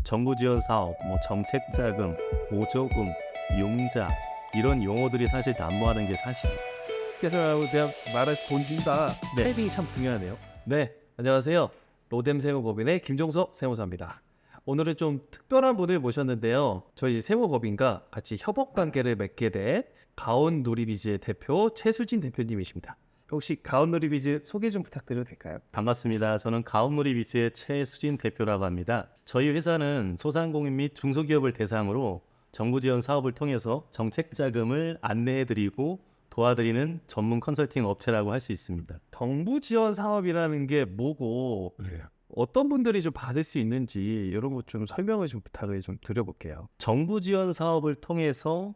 정부 지원 사업, 정책 자금, 보조금, 융자 이런 용어들이 사실 난무하는 게 사실이에요. 그래서 그냥 말해서 돈 준다. 네. 타이밍이 참 중요하네요. 네, 안녕하세요. 로뎀 세무법인의 김종석 세무사입니다. 오늘은 좀 특별한 분을 모셨는데요. 저희 세무법인과 같이 협업 관계를 맺게 된 가온 누리비즈의 대표 최수진 대표님이십니다. 혹시 가온 누리비즈 소개 좀 부탁드려도 될까요? 반갑습니다. 저는 가온누리비즈의 최수진 대표라고 합니다. 저희 회사는 소상공인 및 중소기업을 대상으로 정부 지원 사업을 통해서 정책 자금을 안내해드리고 도와드리는 전문 컨설팅 업체라고 할 수 있습니다. 정부 지원 사업이라는 게 뭐고 어떤 분들이 좀 받을 수 있는지 이런 것 좀 설명을 좀 부탁을 좀 드려볼게요. 정부 지원 사업을 통해서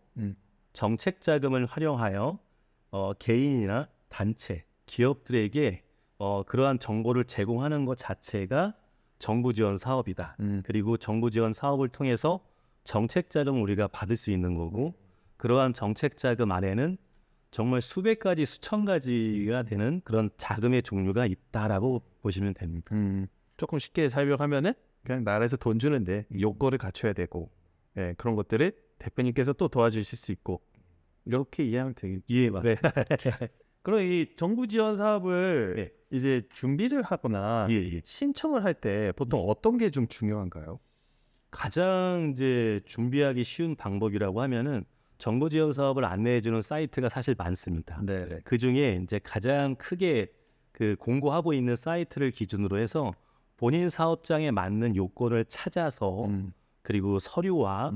정책 자금을 활용하여 개인이나 단체, 기업들에게 그러한 정보를 제공하는 것 자체가 정부 지원 사업이다. 그리고 정부 지원 사업을 통해서 정책 자금을 우리가 받을 수 있는 거고, 그러한 정책 자금 안에는 정말 수백 가지, 수천 가지가 되는 그런 자금의 종류가 있다라고 보시면 됩니다. 조금 쉽게 설명하면은 그냥 나라에서 돈 주는데 요건을 갖춰야 되고, 그런 것들을 대표님께서 또 도와주실 수 있고, 이렇게 이해하면 되겠죠. 예, 맞습니다. 네. 그럼 이 정부 지원 사업을 네. 이제 준비를 하거나 예. 신청을 할 때 보통 어떤 게 좀 중요한가요? 가장 이제 준비하기 쉬운 방법이라고 하면은 정부 지원 사업을 안내해주는 사이트가 사실 많습니다. 네. 그 중에 이제 가장 크게 그 공고하고 있는 사이트를 기준으로 해서 본인 사업장에 맞는 요건을 찾아서 그리고 서류와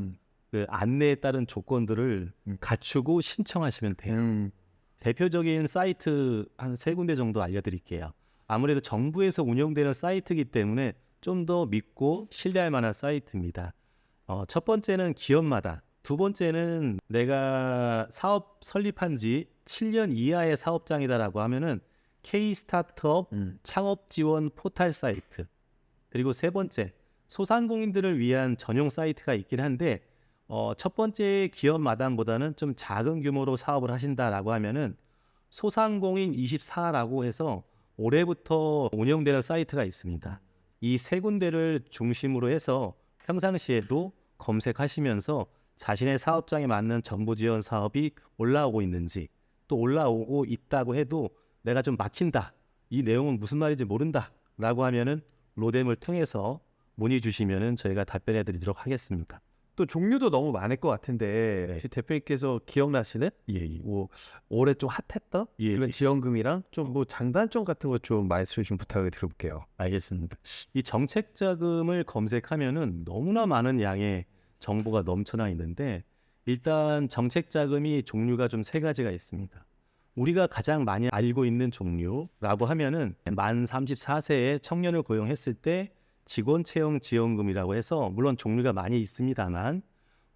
그 안내에 따른 조건들을 갖추고 신청하시면 돼요. 대표적인 사이트 한 3군데 정도 알려드릴게요. 아무래도 정부에서 운영되는 사이트이기 때문에 좀 더 믿고 신뢰할 만한 사이트입니다. 첫 번째는 기업마다, 두 번째는 내가 사업 설립한 지 7년 이하의 사업장이다라고 하면은 K-스타트업 창업 지원 포털 사이트, 그리고 세 번째 소상공인들을 위한 전용 사이트가 있긴 한데 첫 번째 기업마당보다는 좀 작은 규모로 사업을 하신다라고 하면은 소상공인 24라고 해서 올해부터 운영되는 사이트가 있습니다. 이 세 군데를 중심으로 해서 평상시에도 검색하시면서 자신의 사업장에 맞는 정부 지원 사업이 올라오고 있는지, 또 올라오고 있다고 해도 내가 좀 막힌다, 이 내용은 무슨 말인지 모른다 라고 하면은 로뎀을 통해서 문의 주시면은 저희가 답변해 드리도록 하겠습니다. 또 종류도 너무 많을 것 같은데 네. 혹시 대표님께서 기억나시는 예. 뭐 올해 좀 핫했던 예. 그런 지원금이랑 좀 뭐 장단점 같은 거 좀 말씀을 좀 부탁을 드려볼게요. 알겠습니다. 이 정책 자금을 검색하면은 너무나 많은 양의 정보가 넘쳐나 있는데, 일단 정책 자금이 종류가 좀 3가지가 있습니다. 우리가 가장 많이 알고 있는 종류라고 하면은 만 34세의 청년을 고용했을 때 직원 채용 지원금이라고 해서, 물론 종류가 많이 있습니다만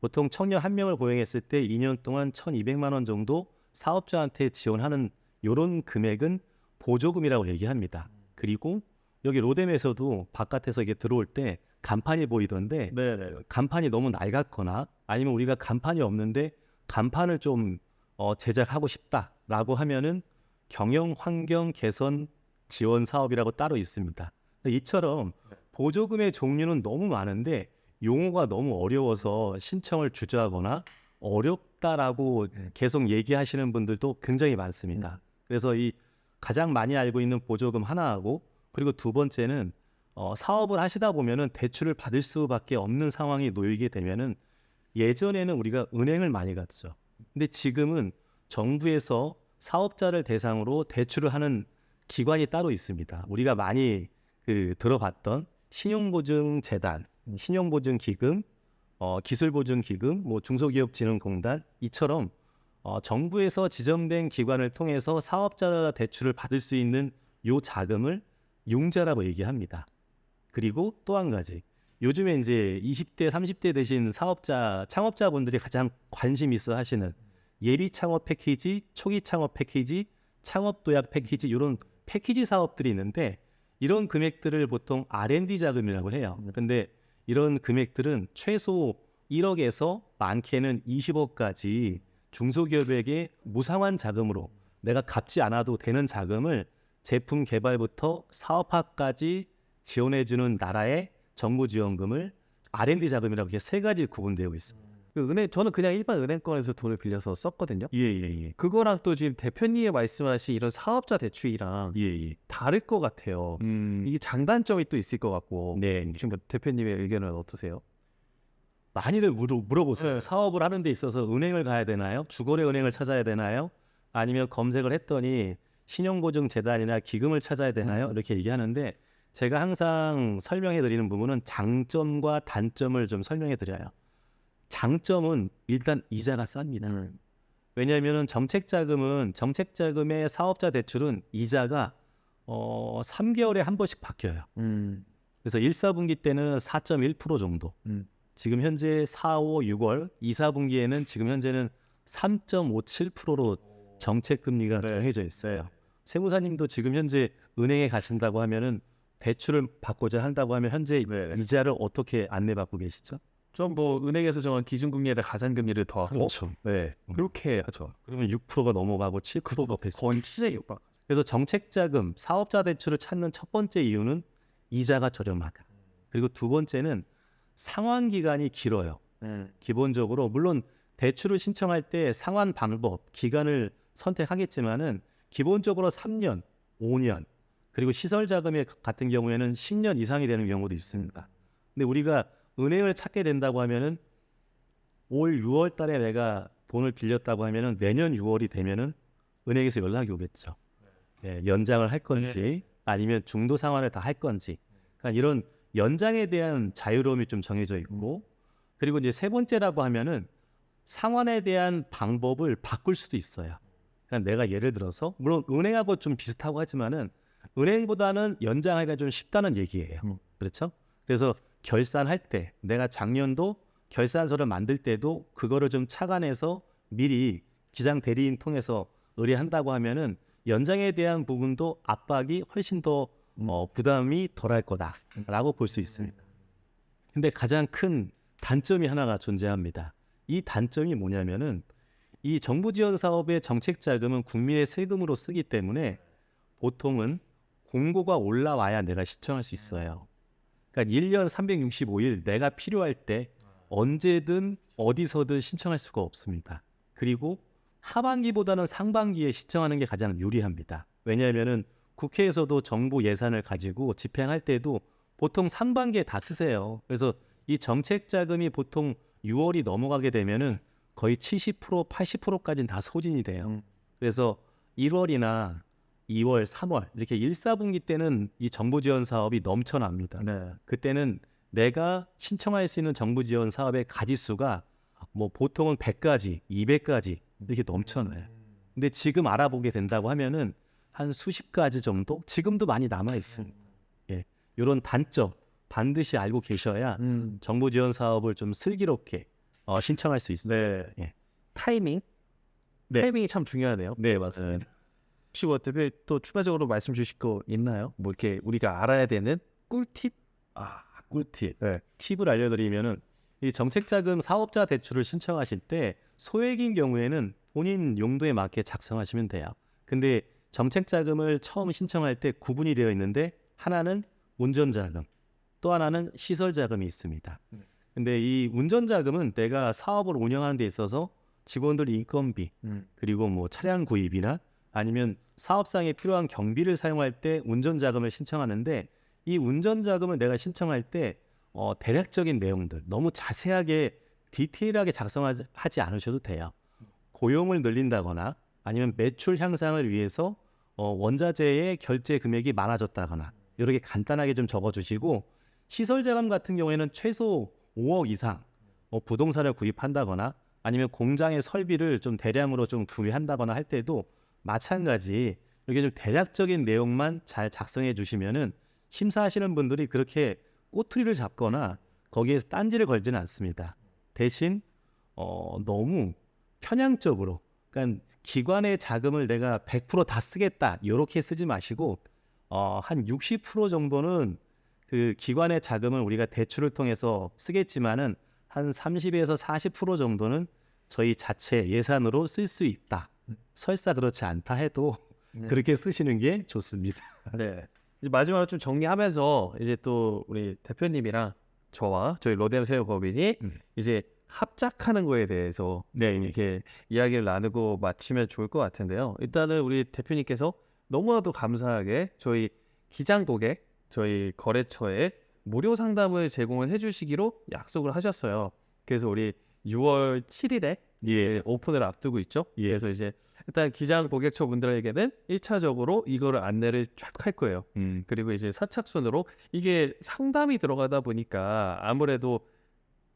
보통 청년 한 명을 고용했을 때 2년 동안 1,200만 원 정도 사업자한테 지원하는 이런 금액은 보조금이라고 얘기합니다. 그리고 여기 로뎀에서도 바깥에서 이게 들어올 때 간판이 보이던데, 네네. 간판이 너무 낡았거나 아니면 우리가 간판이 없는데 간판을 좀 제작하고 싶다라고 하면은 경영 환경 개선 지원 사업이라고 따로 있습니다. 이처럼 보조금의 종류는 너무 많은데 용어가 너무 어려워서 신청을 주저하거나 어렵다라고 계속 얘기하시는 분들도 굉장히 많습니다. 그래서 이 가장 많이 알고 있는 보조금 하나하고, 그리고 두 번째는 사업을 하시다 보면은 대출을 받을 수밖에 없는 상황이 놓이게 되면은, 예전에는 우리가 은행을 많이 갔죠. 근데 지금은 정부에서 사업자를 대상으로 대출을 하는 기관이 따로 있습니다. 우리가 많이 들어봤던 신용보증재단, 신용보증기금, 기술보증기금, 중소기업진흥공단, 이처럼 정부에서 지정된 기관을 통해서 사업자 대출을 받을 수 있는 요 자금을 융자라고 얘기합니다. 그리고 또 한 가지, 요즘에 이제 20대, 30대 되신 사업자, 창업자분들이 가장 관심 있어 하시는 예비 창업 패키지, 초기 창업 패키지, 창업 도약 패키지, 이런 패키지 사업들이 있는데, 이런 금액들을 보통 R&D 자금이라고 해요. 근데 이런 금액들은 최소 1억에서 많게는 20억까지 중소기업에게 무상환 자금으로, 내가 갚지 않아도 되는 자금을 제품 개발부터 사업화까지 지원해주는 나라의 정부 지원금을 R&D 자금이라고 이렇게 세 가지 구분되어 있습니다. 그 은행 저는 그냥 일반 은행권에서 돈을 빌려서 썼거든요. 예예예. 그거랑 또 지금 대표님이 말씀하신 이런 사업자 대출이랑 예예. 다를 것 같아요. 이게 장단점이 또 있을 것 같고. 네. 지금 그 대표님의 의견은 어떠세요? 많이들 물어보세요. 네. 사업을 하는 데 있어서 은행을 가야 되나요? 주거래 은행을 찾아야 되나요? 아니면 검색을 했더니 신용보증재단이나 기금을 찾아야 되나요? 이렇게 얘기하는데 제가 항상 설명해 드리는 부분은 장점과 단점을 좀 설명해 드려요. 장점은 일단 이자가 쌉니다. 왜냐하면 정책자금의 사업자 대출은 이자가 3개월에 한 번씩 바뀌어요. 그래서 1, 4분기 때는 4.1% 정도. 지금 현재 4, 5, 6월 2, 4분기에는 지금 현재는 3.57%로 정책 금리가 네. 정해져 있어요. 세무사님도 지금 현재 은행에 가신다고 하면은 대출을 받고자 한다고 하면 현재 네. 이자를 어떻게 안내받고 계시죠? 좀 뭐 은행에서 정한 기준금리에다 가산금리를 더하고 네. 그렇게 하죠. 그러면 6%가 넘어가고 7%가 됐어요. 거의 시세 육박. 그래서 정책자금, 사업자 대출을 찾는 첫 번째 이유는 이자가 저렴하다. 그리고 두 번째는 상환 기간이 길어요. 기본적으로 물론 대출을 신청할 때 상환 방법, 기간을 선택하겠지만은 기본적으로 3년, 5년 그리고 시설 자금의 같은 경우에는 10년 이상이 되는 경우도 있습니다. 근데 우리가 은행을 찾게 된다고 하면은 올 6월 달에 내가 돈을 빌렸다고 하면은 내년 6월이 되면은 은행에서 연락이 오겠죠. 네, 연장을 할 건지 아니면 중도 상환을 다 할 건지. 그러니까 이런 연장에 대한 자유로움이 좀 정해져 있고 그리고 이제 세 번째라고 하면은 상환에 대한 방법을 바꿀 수도 있어요. 그러니까 내가 예를 들어서 물론 은행하고 좀 비슷하고 하지만은 은행보다는 연장하기가 좀 쉽다는 얘기예요. 그렇죠? 그래서 결산할 때 내가 작년도 결산서를 만들 때도 그거를 좀 착안해서 미리 기장 대리인 통해서 의뢰한다고 하면은 연장에 대한 부분도 압박이 훨씬 더 부담이 덜할 거다라고 볼 수 있습니다. 근데 가장 큰 단점이 하나가 존재합니다. 이 단점이 뭐냐면은 이 정부 지원 사업의 정책 자금은 국민의 세금으로 쓰기 때문에 보통은 공고가 올라와야 내가 신청할 수 있어요. 그러니까 1년 365일 내가 필요할 때 언제든 어디서든 신청할 수가 없습니다. 그리고 하반기보다는 상반기에 신청하는 게 가장 유리합니다. 왜냐하면은 국회에서도 정부 예산을 가지고 집행할 때도 보통 상반기에 다 쓰세요. 그래서 이 정책 자금이 보통 6월이 넘어가게 되면은 거의 70%, 80%까지는 다 소진이 돼요. 그래서 1월이나 2월, 3월 이렇게 1, 4분기 때는 이 정부 지원 사업이 넘쳐납니다. 네. 그때는 내가 신청할 수 있는 정부 지원 사업의 가지수가 뭐 보통은 100가지, 200가지 이렇게 넘쳐나요. 근데 지금 알아보게 된다고 하면은 한 수십 가지 정도 지금도 많이 남아 있습니다. 예, 이런 단점 반드시 알고 계셔야 정부 지원 사업을 좀 슬기롭게 신청할 수 있어요. 네. 예. 타이밍. 네. 타이밍이 참 중요하네요. 네, 맞습니다. 혹시 뭐 대표 또 추가적으로 말씀 주실 거 있나요? 뭐 이렇게 우리가 알아야 되는 꿀팁? 꿀팁. 네. 팁을 알려드리면은 이 정책자금 사업자 대출을 신청하실 때 소액인 경우에는 본인 용도에 맞게 작성하시면 돼요. 근데 정책자금을 처음 신청할 때 구분이 되어 있는데 하나는 운전자금, 또 하나는 시설자금이 있습니다. 근데 이 운전자금은 내가 사업을 운영하는 데 있어서 직원들 인건비 그리고 뭐 차량 구입이나 아니면 사업상에 필요한 경비를 사용할 때 운전자금을 신청하는데 이 운전자금을 내가 신청할 때 대략적인 내용들 너무 자세하게 디테일하게 작성하지 않으셔도 돼요. 고용을 늘린다거나 아니면 매출 향상을 위해서 원자재의 결제 금액이 많아졌다거나 이렇게 간단하게 좀 적어주시고 시설자금 같은 경우에는 최소 5억 이상 부동산을 구입한다거나 아니면 공장의 설비를 좀 대량으로 좀 구매한다거나 할 때도 마찬가지 이렇게 좀 대략적인 내용만 잘 작성해 주시면은 심사하시는 분들이 그렇게 꼬투리를 잡거나 거기에서 딴지를 걸지는 않습니다. 대신 너무 편향적으로 그러니까 기관의 자금을 내가 100%다 쓰겠다 이렇게 쓰지 마시고 한 60% 정도는 그 기관의 자금을 우리가 대출을 통해서 쓰겠지만은 한 30에서 40% 정도는 저희 자체 예산으로 쓸 수 있다. 설사 그렇지 않다 해도 그렇게 쓰시는 게 좋습니다. 네. 이제 마지막으로 좀 정리하면서 이제 또 우리 대표님이랑 저와 저희 로뎀 세무법인이 음. 이제 합작하는 거에 대해서 네, 이렇게 이야기를 나누고 마치면 좋을 것 같은데요. 일단은 우리 대표님께서 너무나도 감사하게 저희 기장 고객, 저희 거래처에 무료 상담을 제공을 해주시기로 약속을 하셨어요. 그래서 우리 6월 7일에 예, 오픈을 앞두고 있죠. 예. 그래서 이제 일단 기장 고객처 분들에게는 1차적으로 이거를 안내를 쫙 할 거예요. 그리고 이제 선착순으로 이게 상담이 들어가다 보니까 아무래도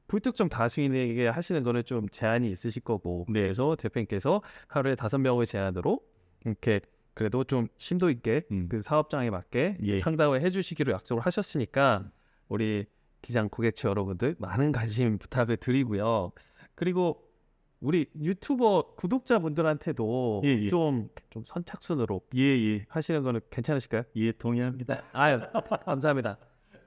불특정 다수인에게 하시는 거는 좀 제한이 있으실 거고 네. 그래서 대표님께서 하루에 5명을 제한으로 이렇게 그래도 좀 심도 있게 그 사업장에 맞게 예. 상담을 해주시기로 약속을 하셨으니까 우리 기장 고객처 여러분들 많은 관심 부탁을 드리고요. 그리고 우리 유튜버 구독자분들한테도 예, 예. 좀 선착순으로 예, 예, 하시는 거는 괜찮으실까요? 예, 동의합니다. 아유, 감사합니다.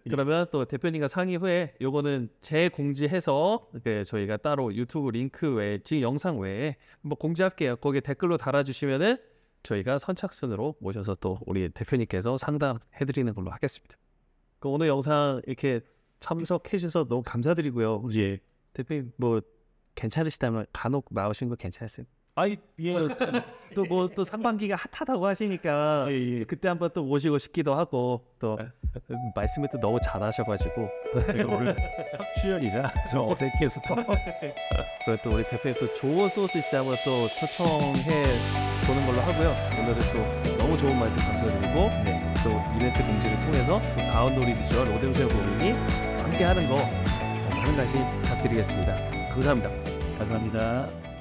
그러면 또 대표님과 상의 후에 요거는 재공지해서 저희가 따로 유튜브 링크 외에 지금 영상 외에 한번 공지할게요. 거기에 댓글로 달아주시면은 저희가 선착순으로 모셔서 또 우리 대표님께서 상담해드리는 걸로 하겠습니다. 그 오늘 영상 이렇게 참석해 주셔서 너무 감사드리고요. 예. 대표님 뭐 괜찮으시다면 간혹 나오신 거 괜찮으세요? 아이, 예, 또 뭐 또 상반기가 핫하다고 하시니까 예, 예. 그때 한번 또 모시고 싶기도 하고 또 말씀을 또 너무 잘하셔가지고 제가 오늘 첫 출연이라 좀 어색해서. 그리고 또 우리 대표님 또 좋은 소스 있다면 또 초청해 보는 걸로 하고요. 오늘은 또 너무 좋은 말씀 감사드리고 네. 또 이벤트 공지를 통해서 또 가온놀이 비주얼 로뎀쉐어 고객이 함께하는 거 많은 관심 부탁드리겠습니다. 감사합니다. 감사합니다.